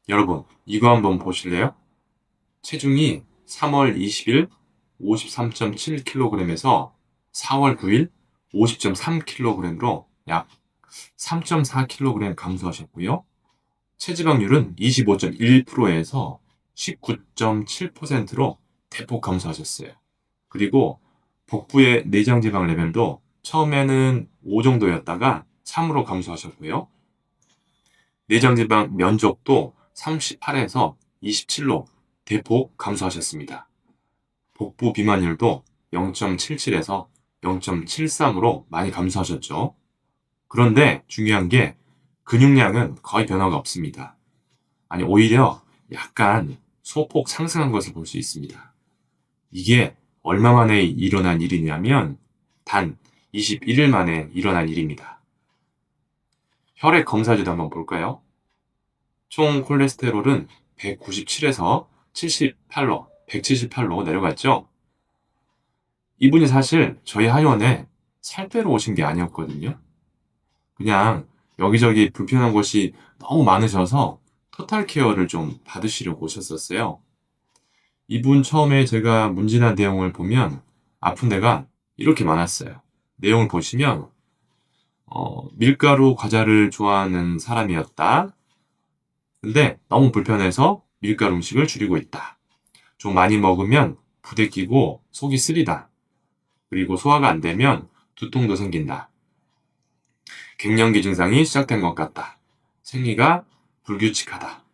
여러분, 이거 한번 보실래요? 체중이 3월 20일 53.7kg에서 4월 9일 50.3kg로 약 3.4kg 감소하셨고요. 체지방률은 25.1%에서 19.7%로 대폭 감소하셨어요. 그리고 복부의 내장지방 레벨도 처음에는 5 정도였다가 3으로 감소하셨고요. 내장지방 면적도 38에서 27로 대폭 감소하셨습니다. 복부 비만율도 0.77에서 0.73으로 많이 감소하셨죠. 그런데 중요한 게 근육량은 거의 변화가 없습니다. 아니, 오히려 약간 소폭 상승한 것을 볼 수 있습니다. 이게 얼마 만에 일어난 일이냐면 단 21일 만에 일어난 일입니다. 혈액 검사지도 한번 볼까요? 총 콜레스테롤은 197에서 178로 내려갔죠. 이분이 사실 저희 하원에 살 빼러 오신 게 아니었거든요. 그냥 여기저기 불편한 곳이 너무 많으셔서 토탈 케어를 좀 받으시려고 오셨었어요. 이분 처음에 제가 문진한 내용을 보면 아픈 데가 이렇게 많았어요. 내용을 보시면 밀가루 과자를 좋아하는 사람이었다. 근데 너무 불편해서 밀가루 음식을 줄이고 있다. 좀 많이 먹으면 부대끼고 속이 쓰리다. 그리고 소화가 안 되면 두통도 생긴다. 갱년기 증상이 시작된 것 같다. 생리가 불규칙하다.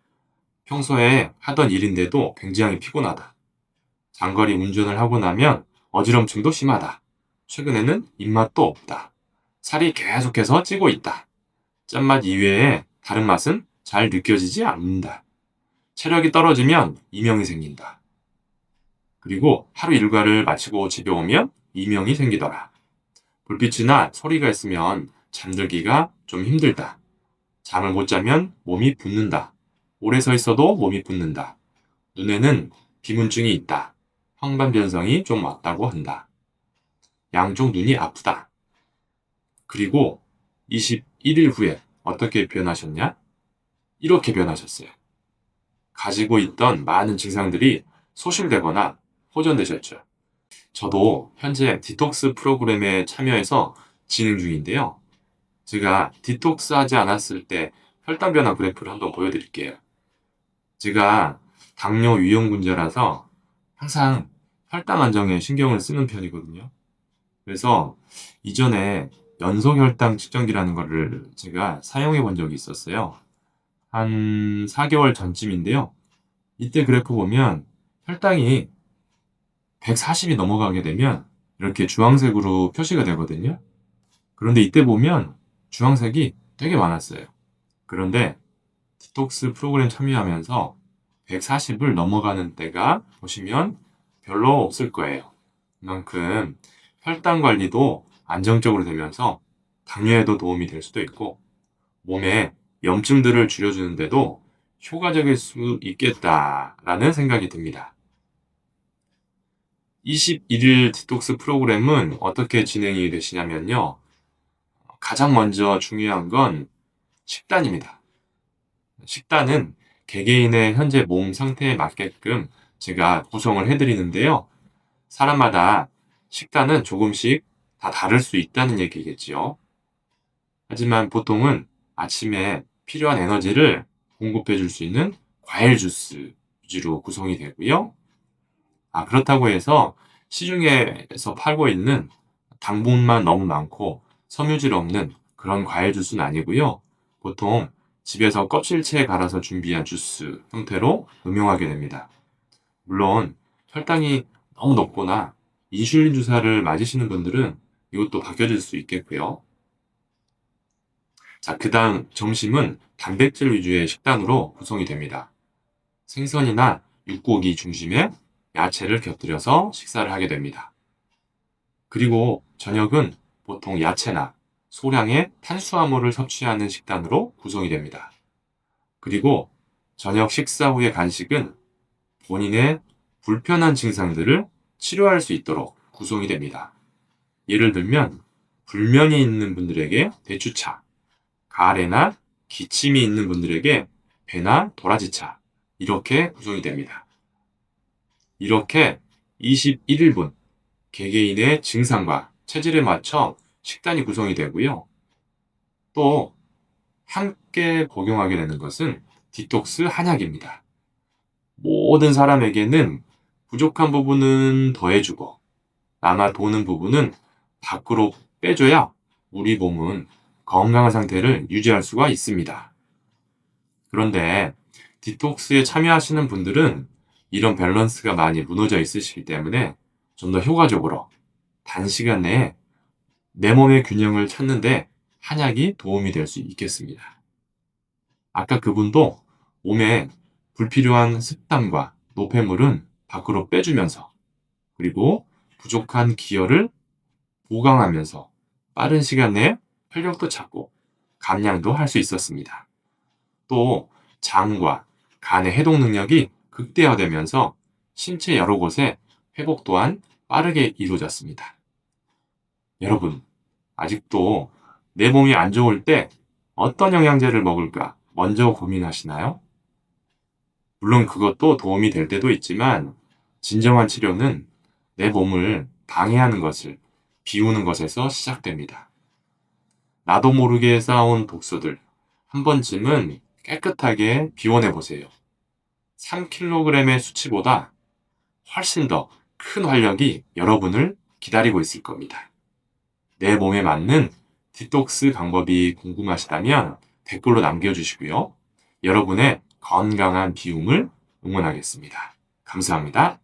평소에 하던 일인데도 굉장히 피곤하다. 장거리 운전을 하고 나면 어지럼증도 심하다. 최근에는 입맛도 없다. 살이 계속해서 찌고 있다. 짠맛 이외에 다른 맛은 잘 느껴지지 않는다. 체력이 떨어지면 이명이 생긴다. 그리고 하루 일과를 마치고 집에 오면 이명이 생기더라. 불빛이나 소리가 있으면 잠들기가 좀 힘들다. 잠을 못 자면 몸이 붓는다. 오래 서 있어도 몸이 붓는다. 눈에는 비문증이 있다. 황반변성이 좀 왔다고 한다. 양쪽 눈이 아프다. 그리고 21일 후에 어떻게 변하셨냐? 이렇게 변하셨어요. 가지고 있던 많은 증상들이 소실되거나 호전되셨죠. 저도 현재 디톡스 프로그램에 참여해서 진행 중인데요. 제가 디톡스 하지 않았을 때 혈당 변화 그래프를 한번 보여드릴게요. 제가 당뇨 위험군자라서 항상 혈당 안정에 신경을 쓰는 편이거든요. 그래서 이전에 연속 혈당 측정기라는 거를 제가 사용해 본 적이 있었어요. 한 4개월 전쯤인데요. 이때 그래프 보면 혈당이 140이 넘어가게 되면 이렇게 주황색으로 표시가 되거든요. 그런데 이때 보면 주황색이 되게 많았어요. 그런데 디톡스 프로그램 참여하면서 140을 넘어가는 때가 보시면 별로 없을 거예요. 그만큼 혈당 관리도 안정적으로 되면서 당뇨에도 도움이 될 수도 있고 몸에 염증들을 줄여주는데도 효과적일 수 있겠다라는 생각이 듭니다. 21일 디톡스 프로그램은 어떻게 진행이 되시냐면요. 가장 먼저 중요한 건 식단입니다. 식단은 개개인의 현재 몸 상태에 맞게끔 제가 구성을 해드리는데요. 사람마다 식단은 조금씩 다 다를 수 있다는 얘기겠지요. 하지만 보통은 아침에 필요한 에너지를 공급해 줄 수 있는 과일 주스 위주로 구성이 되고요. 그렇다고 해서 시중에서 팔고 있는 당분만 너무 많고 섬유질 없는 그런 과일 주스는 아니고요. 보통 집에서 껍질채 갈아서 준비한 주스 형태로 음용하게 됩니다. 물론 혈당이 너무 높거나 인슐린 주사를 맞으시는 분들은 이것도 바뀌어질 수 있겠고요. 자, 그 다음 점심은 단백질 위주의 식단으로 구성이 됩니다. 생선이나 육고기 중심의 야채를 곁들여서 식사를 하게 됩니다. 그리고 저녁은 보통 야채나 소량의 탄수화물을 섭취하는 식단으로 구성이 됩니다. 그리고 저녁 식사 후의 간식은 본인의 불편한 증상들을 치료할 수 있도록 구성이 됩니다. 예를 들면 불면이 있는 분들에게 대추차, 가래나 기침이 있는 분들에게 배나 도라지차 이렇게 구성이 됩니다. 이렇게 21일분 개개인의 증상과 체질에 맞춰 식단이 구성이 되고요. 또 함께 복용하게 되는 것은 디톡스 한약입니다. 모든 사람에게는 부족한 부분은 더해주고 남아 도는 부분은 밖으로 빼줘야 우리 몸은 건강한 상태를 유지할 수가 있습니다. 그런데 디톡스에 참여하시는 분들은 이런 밸런스가 많이 무너져 있으시기 때문에 좀 더 효과적으로 단시간 내에 내 몸의 균형을 찾는데 한약이 도움이 될 수 있겠습니다. 아까 그분도 몸에 불필요한 습담과 노폐물은 밖으로 빼주면서 그리고 부족한 기혈을 보강하면서 빠른 시간 내에 활력도 찾고 감량도 할 수 있었습니다. 또 장과 간의 해독 능력이 극대화되면서 신체 여러 곳에 회복 또한 빠르게 이루어졌습니다. 여러분, 아직도 내 몸이 안 좋을 때 어떤 영양제를 먹을까 먼저 고민하시나요? 물론 그것도 도움이 될 때도 있지만 진정한 치료는 내 몸을 방해하는 것을 비우는 것에서 시작됩니다. 나도 모르게 쌓아온 독소들 한 번쯤은 깨끗하게 비워내 보세요. 3kg의 수치보다 훨씬 더 큰 활력이 여러분을 기다리고 있을 겁니다. 내 몸에 맞는 디톡스 방법이 궁금하시다면 댓글로 남겨주시고요. 여러분의 건강한 비움을 응원하겠습니다. 감사합니다.